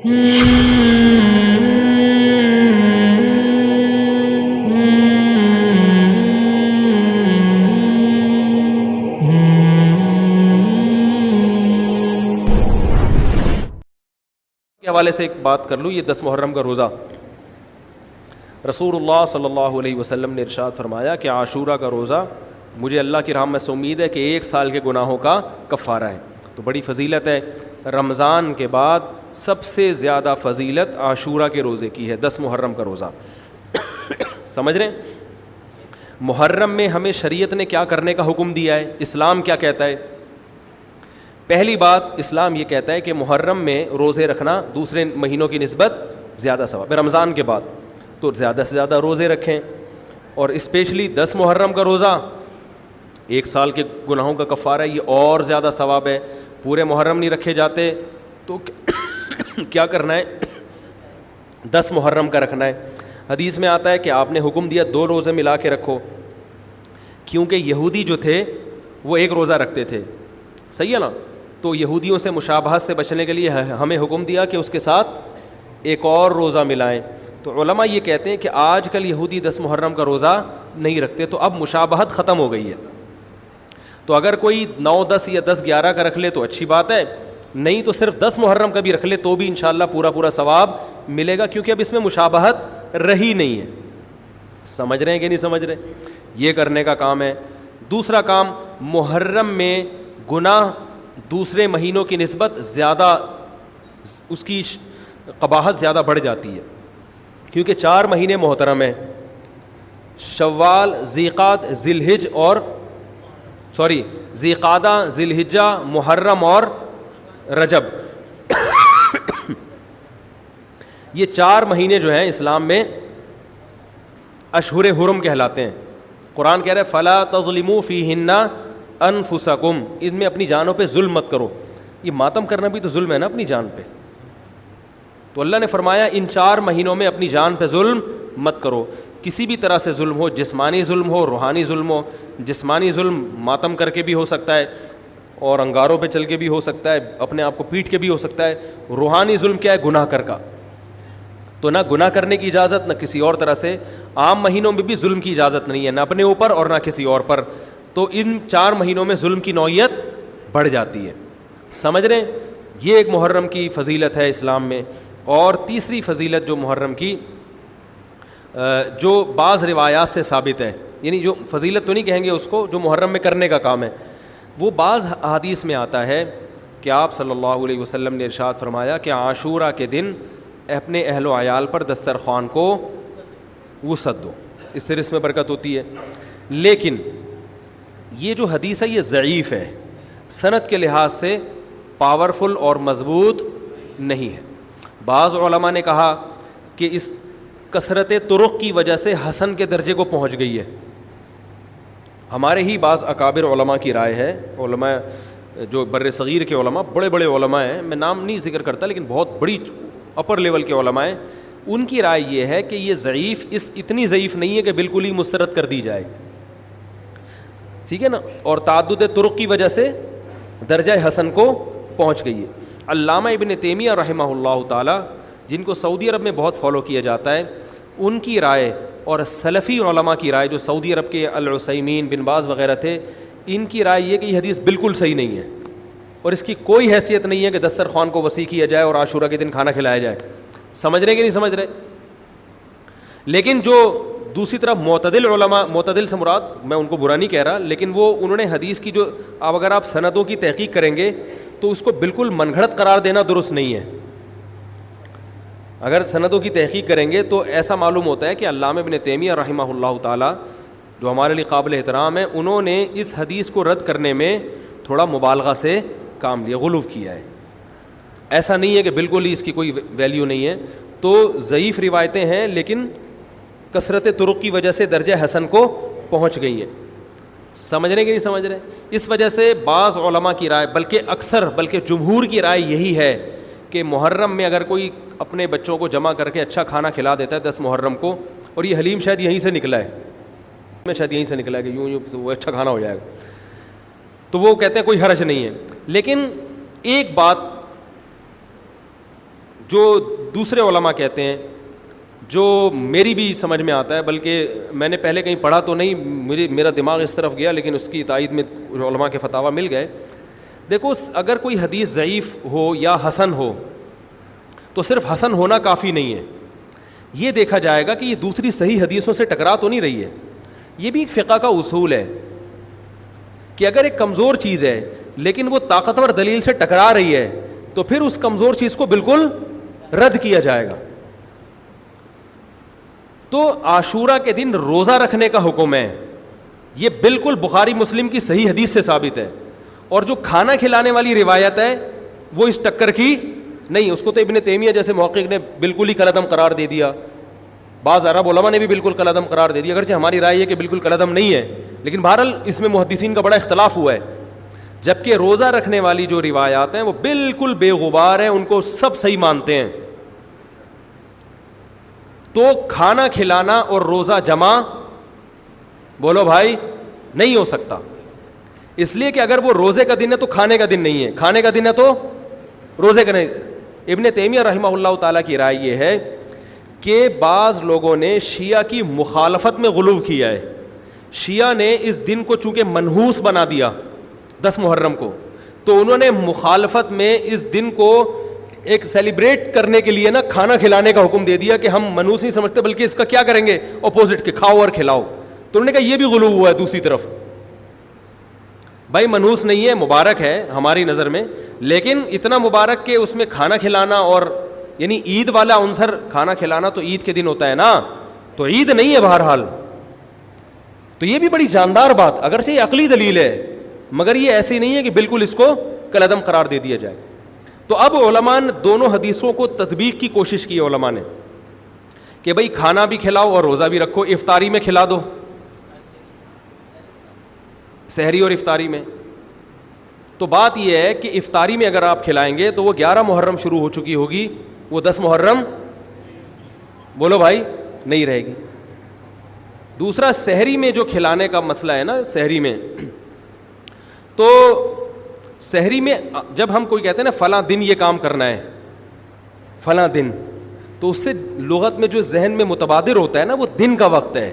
کے حوالے سے ایک بات کر لوں. یہ 10 محرم کا روزہ، رسول اللہ صلی اللہ علیہ وسلم نے ارشاد فرمایا کہ عاشورہ کا روزہ مجھے اللہ کی رحمت سے امید ہے کہ 1 سال کے گناہوں کا کفارہ ہے. تو بڑی فضیلت ہے. رمضان کے بعد سب سے زیادہ فضیلت عاشورہ کے روزے کی ہے، 10 محرم کا روزہ. سمجھ رہے ہیں؟ محرم میں ہمیں شریعت نے کیا کرنے کا حکم دیا ہے، اسلام کیا کہتا ہے؟ پہلی بات، اسلام یہ کہتا ہے کہ محرم میں روزے رکھنا دوسرے مہینوں کی نسبت زیادہ ثواب ہے. رمضان کے بعد تو زیادہ سے زیادہ روزے رکھیں، اور اسپیشلی 10 محرم کا روزہ 1 سال کے گناہوں کا کفارہ ہے، یہ اور زیادہ ثواب ہے. پورے محرم نہیں رکھے جاتے تو کیا کرنا ہے؟ 10 محرم کا رکھنا ہے. حدیث میں آتا ہے کہ آپ نے حکم دیا 2 روزے ملا کے رکھو، کیونکہ یہودی جو تھے وہ 1 روزہ رکھتے تھے. صحیح ہے نا؟ تو یہودیوں سے مشابہت سے بچنے کے لیے ہمیں حکم دیا کہ اس کے ساتھ ایک اور روزہ ملائیں. تو علماء یہ کہتے ہیں کہ آج کل یہودی 10 محرم کا روزہ نہیں رکھتے، تو اب مشابہت ختم ہو گئی ہے. تو اگر کوئی 9، 10 یا 10، 11 کا رکھ لے تو اچھی بات ہے، نہیں تو صرف 10 محرم کا بھی رکھ لے تو بھی انشاءاللہ پورا ثواب ملے گا، کیونکہ اب اس میں مشابہت رہی نہیں ہے. سمجھ رہے ہیں کہ نہیں سمجھ رہے؟ یہ کرنے کا کام ہے. دوسرا کام، محرم میں گناہ دوسرے مہینوں کی نسبت زیادہ، اس کی قباحت زیادہ بڑھ جاتی ہے، کیونکہ 4 مہینے محترم ہیں، شوال، ذی قعدہ، ذی الحجہ، محرم اور رجب. یہ 4 مہینے جو ہیں اسلام میں اشہر حرم کہلاتے ہیں. قرآن کہہ رہا ہے فلا تظلموا فیہن انفسکم، ان میں اپنی جانوں پہ ظلم مت کرو. یہ ماتم کرنا بھی تو ظلم ہے نا اپنی جان پہ. تو اللہ نے فرمایا ان 4 مہینوں میں اپنی جان پہ ظلم مت کرو. کسی بھی طرح سے ظلم ہو، جسمانی ظلم ہو، روحانی ظلم ہو. جسمانی ظلم ماتم کر کے بھی ہو سکتا ہے، اور انگاروں پہ چل کے بھی ہو سکتا ہے، اپنے آپ کو پیٹ کے بھی ہو سکتا ہے. روحانی ظلم کیا ہے؟ گناہ کر کا. تو نہ گناہ کرنے کی اجازت، نہ کسی اور طرح سے. عام مہینوں میں بھی ظلم کی اجازت نہیں ہے، نہ اپنے اوپر اور نہ کسی اور پر. تو ان 4 مہینوں میں ظلم کی نوعیت بڑھ جاتی ہے. سمجھ رہے ہیں؟ یہ ایک محرم کی فضیلت ہے اسلام میں. اور تیسری فضیلت جو محرم کی، جو بعض روایات سے ثابت ہے، یعنی جو فضیلت تو نہیں کہیں گے اس کو، جو محرم میں کرنے کا کام ہے، وہ بعض حدیث میں آتا ہے کہ آپ صلی اللہ علیہ وسلم نے ارشاد فرمایا کہ عاشورہ کے دن اپنے اہل و عیال پر دسترخوان کو وسعت دو، اس سے رزق میں برکت ہوتی ہے. لیکن یہ جو حدیث ہے یہ ضعیف ہے، سند کے لحاظ سے پاورفل اور مضبوط نہیں ہے. بعض علماء نے کہا کہ اس کثرت طرق کی وجہ سے حسن کے درجے کو پہنچ گئی ہے. ہمارے ہی بعض اکابر علماء کی رائے ہے، علماء جو بر صغیر کے علماء، بڑے بڑے علماء ہیں، میں نام نہیں ذکر کرتا لیکن بہت بڑی اپر لیول کے علماء ہیں، ان کی رائے یہ ہے کہ یہ ضعیف، اتنی ضعیف نہیں ہے کہ بالکل ہی مسترد کر دی جائے. ٹھیک ہے نا؟ اور تعدد طرق کی وجہ سے درجہ حسن کو پہنچ گئی ہے. علامہ ابن تیمیہ رحمہ اللہ تعالی، جن کو سعودی عرب میں بہت فالو کیا جاتا ہے، ان کی رائے اور سلفی علماء کی رائے، جو سعودی عرب کے العثیمین، بن باز وغیرہ تھے، ان کی رائے یہ کہ یہ حدیث بالکل صحیح نہیں ہے، اور اس کی کوئی حیثیت نہیں ہے کہ دسترخوان کو وسیع کیا جائے اور عاشورہ کے دن کھانا کھلایا جائے. سمجھ رہے کہ نہیں سمجھ رہے؟ لیکن جو دوسری طرف معتدل علماء، معتدل سے مراد میں ان کو برا نہیں کہہ رہا، لیکن وہ انہوں نے حدیث کی جو، اب اگر آپ سندوں کی تحقیق کریں گے تو اس کو بالکل من گھڑت قرار دینا درست نہیں ہے. اگر سندوں کی تحقیق کریں گے تو ایسا معلوم ہوتا ہے کہ علامہ ابن تیمیہ رحمہ اللہ تعالی، جو ہمارے لیے قابل احترام ہے، انہوں نے اس حدیث کو رد کرنے میں تھوڑا مبالغہ سے کام لیا، غلو کیا ہے. ایسا نہیں ہے کہ بالکل ہی اس کی کوئی ویلیو نہیں ہے. تو ضعیف روایتیں ہیں لیکن کثرت طرق کی وجہ سے درجہ حسن کو پہنچ گئی ہیں. سمجھ رہے کہ نہیں سمجھ رہے؟ اس وجہ سے بعض علماء کی رائے، بلکہ جمہور کی رائے یہی ہے کہ محرم میں اگر کوئی اپنے بچوں کو جمع کر کے اچھا کھانا کھلا دیتا ہے 10 محرم کو، اور یہ حلیم شاید یہیں سے نکلا ہے، شاید یہیں سے نکلا ہے کہ یوں وہ اچھا کھانا ہو جائے گا، تو وہ کہتے ہیں کوئی حرج نہیں ہے. لیکن ایک بات جو دوسرے علماء کہتے ہیں، جو میری بھی سمجھ میں آتا ہے، بلکہ میں نے پہلے کہیں پڑھا تو نہیں، میرا دماغ اس طرف گیا، لیکن اس کی تائید میں علماء کے فتاویٰ مل گئے. دیکھو اگر کوئی حدیث ضعیف ہو یا حسن ہو تو صرف حسن ہونا کافی نہیں ہے، یہ دیکھا جائے گا کہ یہ دوسری صحیح حدیثوں سے ٹکرا تو نہیں رہی ہے. یہ بھی ایک فقہ کا اصول ہے کہ اگر ایک کمزور چیز ہے لیکن وہ طاقتور دلیل سے ٹکرا رہی ہے تو پھر اس کمزور چیز کو بالکل رد کیا جائے گا. تو عاشورہ کے دن روزہ رکھنے کا حکم ہے، یہ بالکل بخاری مسلم کی صحیح حدیث سے ثابت ہے. اور جو کھانا کھلانے والی روایت ہے وہ اس ٹکر کی نہیں، اس کو تو ابن تیمیہ جیسے محقق نے بالکل ہی کالعدم قرار دے دیا، بعض عرب علماء نے بھی بالکل کالعدم قرار دے دیا، اگرچہ ہماری رائے ہے کہ بالکل کالعدم نہیں ہے، لیکن بہرحال اس میں محدثین کا بڑا اختلاف ہوا ہے. جبکہ روزہ رکھنے والی جو روایات ہیں وہ بالکل بے غبار ہیں، ان کو سب صحیح مانتے ہیں. تو کھانا کھلانا اور روزہ جمع بولو بھائی نہیں ہو سکتا، اس لیے کہ اگر وہ روزے کا دن ہے تو کھانے کا دن نہیں ہے، کھانے کا دن ہے تو روزے کا نہیں. ابن تیمیہ رحمہ اللہ تعالیٰ کی رائے یہ ہے کہ بعض لوگوں نے شیعہ کی مخالفت میں غلو کیا ہے. شیعہ نے اس دن کو چونکہ منحوس بنا دیا 10 محرم کو، تو انہوں نے مخالفت میں اس دن کو ایک سیلیبریٹ کرنے کے لیے نا کھانا کھلانے کا حکم دے دیا کہ ہم منحوس نہیں سمجھتے بلکہ اس کا کیا کریں گے اپوزٹ کے کھاؤ اور کھلاؤ. تو انہوں نے کہا یہ بھی غلو ہوا ہے. دوسری طرف بھائی منحوس نہیں ہے، مبارک ہے ہماری نظر میں، لیکن اتنا مبارک کہ اس میں کھانا کھلانا اور یعنی عید والا عنصر کھانا کھلانا تو عید کے دن ہوتا ہے نا، تو عید نہیں ہے بہرحال. تو یہ بھی بڑی جاندار بات، اگرچہ یہ عقلی دلیل ہے مگر یہ ایسی نہیں ہے کہ بالکل اس کو کالعدم قرار دے دیا جائے. تو اب علماء نے دونوں حدیثوں کو تطبیق کی کوشش کی علماء نے کہ بھئی کھانا بھی کھلاؤ اور روزہ بھی رکھو، افطاری میں کھلا دو، سحری اور افطاری میں. تو بات یہ ہے کہ افطاری میں اگر آپ کھلائیں گے تو وہ 11 محرم شروع ہو چکی ہوگی، وہ 10 محرم بولو بھائی نہیں رہے گی. دوسرا سحری میں جو کھلانے کا مسئلہ ہے نا، سحری میں تو سحری میں جب ہم کوئی کہتے ہیں نا فلاں دن یہ کام کرنا ہے فلاں دن، تو اس سے لغت میں جو ذہن میں متبادر ہوتا ہے نا وہ دن کا وقت ہے،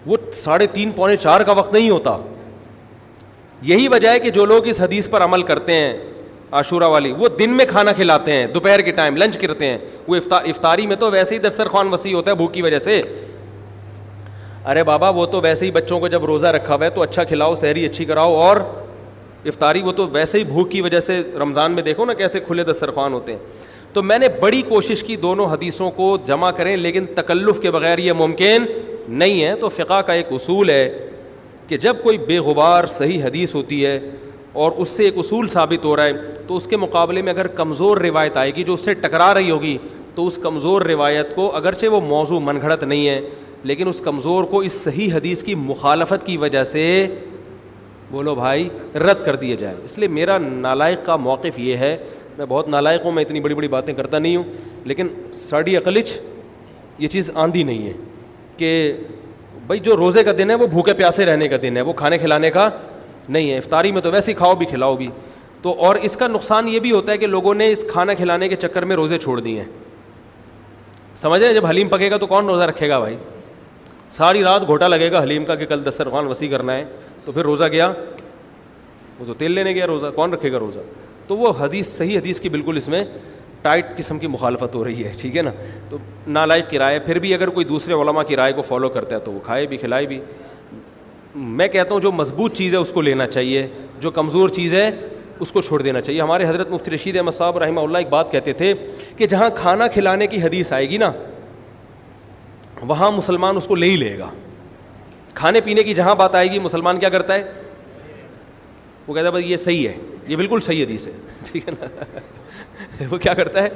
وہ 3:30 پونے 4 کا وقت نہیں ہوتا. یہی وجہ ہے کہ جو لوگ اس حدیث پر عمل کرتے ہیں عاشورہ والی، وہ دن میں کھانا کھلاتے ہیں، دوپہر کے ٹائم لنچ کرتے ہیں. وہ افطاری میں تو ویسے ہی دسترخوان وسیع ہوتا ہے بھوک کی وجہ سے. ارے بابا وہ تو ویسے ہی بچوں کو جب روزہ رکھا ہوا ہے تو اچھا کھلاؤ، سحری اچھی کراؤ، اور افطاری وہ تو ویسے ہی بھوک کی وجہ سے رمضان میں دیکھو نا کیسے کھلے دسترخوان ہوتے ہیں. تو میں نے بڑی کوشش کی دونوں حدیثوں کو جمع کریں، لیکن تکلف کے بغیر یہ ممکن نہیں ہے. تو فقہ کا ایک اصول ہے کہ جب کوئی بے غبار صحیح حدیث ہوتی ہے اور اس سے ایک اصول ثابت ہو رہا ہے تو اس کے مقابلے میں اگر کمزور روایت آئے گی جو اس سے ٹکرا رہی ہوگی تو اس کمزور روایت کو، اگرچہ وہ موضوع من گھڑت نہیں ہے، لیکن اس کمزور کو اس صحیح حدیث کی مخالفت کی وجہ سے بولو بھائی رد کر دیا جائے. اس لیے میرا نالائق کا موقف یہ ہے، میں بہت نالائق ہوں، میں اتنی بڑی بڑی باتیں کرتا نہیں ہوں، لیکن ساڑی عقلچ یہ چیز آندھی نہیں ہے کہ بھائی جو روزے کا دن ہے وہ بھوکے پیاسے رہنے کا دن ہے، وہ کھانے کھلانے کا نہیں ہے. افطاری میں تو ویسے ہی کھاؤ بھی کھلاؤ بھی. تو اور اس کا نقصان یہ بھی ہوتا ہے کہ لوگوں نے اس کھانا کھلانے کے چکر میں روزے چھوڑ دیے ہیں. سمجھ رہے ہیں، جب حلیم پکے گا تو کون روزہ رکھے گا بھائی؟ ساری رات گھوٹا لگے گا حلیم کا کہ کل دسترخوان وسیع کرنا ہے، تو پھر روزہ گیا، وہ تو تیل لینے گیا، روزہ کون رکھے گا روزہ؟ تو وہ حدیث صحیح حدیث کی بالکل اس میں ٹائٹ قسم کی مخالفت ہو رہی ہے. ٹھیک ہے نا. تو نالائق کی رائے، پھر بھی اگر کوئی دوسرے علماء کی رائے کو فالو کرتا ہے تو وہ کھائے بھی کھلائے بھی. میں کہتا ہوں جو مضبوط چیز ہے اس کو لینا چاہیے، جو کمزور چیز ہے اس کو چھوڑ دینا چاہیے. ہمارے حضرت مفتی رشید احمد صاحب رحمہ اللہ ایک بات کہتے تھے کہ جہاں کھانا کھلانے کی حدیث آئے گی نا وہاں مسلمان اس کو لے ہی لے گا. کھانے پینے کی جہاں بات آئے گی مسلمان کیا کرتا ہے؟ وہ کہتا ہے بھائی یہ صحیح ہے، یہ بالکل صحیح حدیث ہے. ٹھیک ہے نا. وہ کیا کرتا ہے؟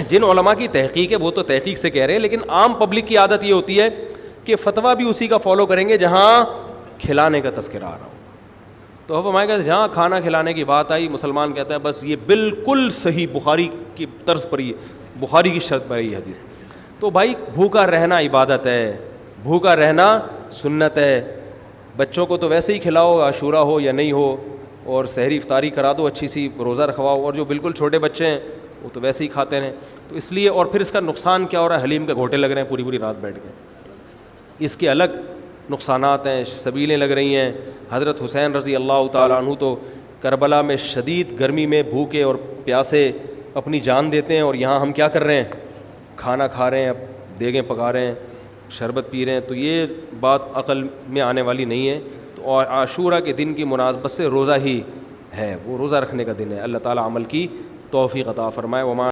جن علماء کی تحقیق ہے وہ تو تحقیق سے کہہ رہے ہیں، لیکن عام پبلک کی عادت یہ ہوتی ہے کہ فتویٰ بھی اسی کا فالو کریں گے جہاں کھلانے کا تذکرہ آ رہا ہو. تو اب ہمارے کہتے ہیں جہاں کھانا کھلانے کی بات آئی مسلمان کہتا ہے بس یہ بالکل صحیح بخاری کی طرز پر ہی، بخاری کی شرط پر ہی حدیث. تو بھائی بھوکا رہنا عبادت ہے، بھوکا رہنا سنت ہے. بچوں کو تو ویسے ہی کھلاؤ عاشورہ ہو یا نہیں ہو، اور سحری افطاری کرا دو اچھی سی، روزہ رکھواؤ. اور جو بالکل چھوٹے بچے ہیں وہ تو ویسے ہی کھاتے رہیں. تو اس لیے اور پھر اس کا نقصان کیا ہو رہا ہے, حلیم کے گھوٹے لگ رہے ہیں پوری رات بیٹھ کے, اس کے الگ نقصانات ہیں, سبیلیں لگ رہی ہیں. حضرت حسین رضی اللہ تعالیٰ عنہ تو کربلا میں شدید گرمی میں بھوکے اور پیاسے اپنی جان دیتے ہیں, اور یہاں ہم کیا کر رہے ہیں, کھانا کھا رہے ہیں, دیگیں پکا رہے ہیں, شربت پی رہے ہیں. تو یہ بات عقل میں آنے والی نہیں ہے. تو عاشورہ کے دن کی مناسبت سے روزہ ہی ہے, وہ روزہ رکھنے کا دن ہے. اللہ تعالیٰ عمل کی توفیق عطا فرمائے. وما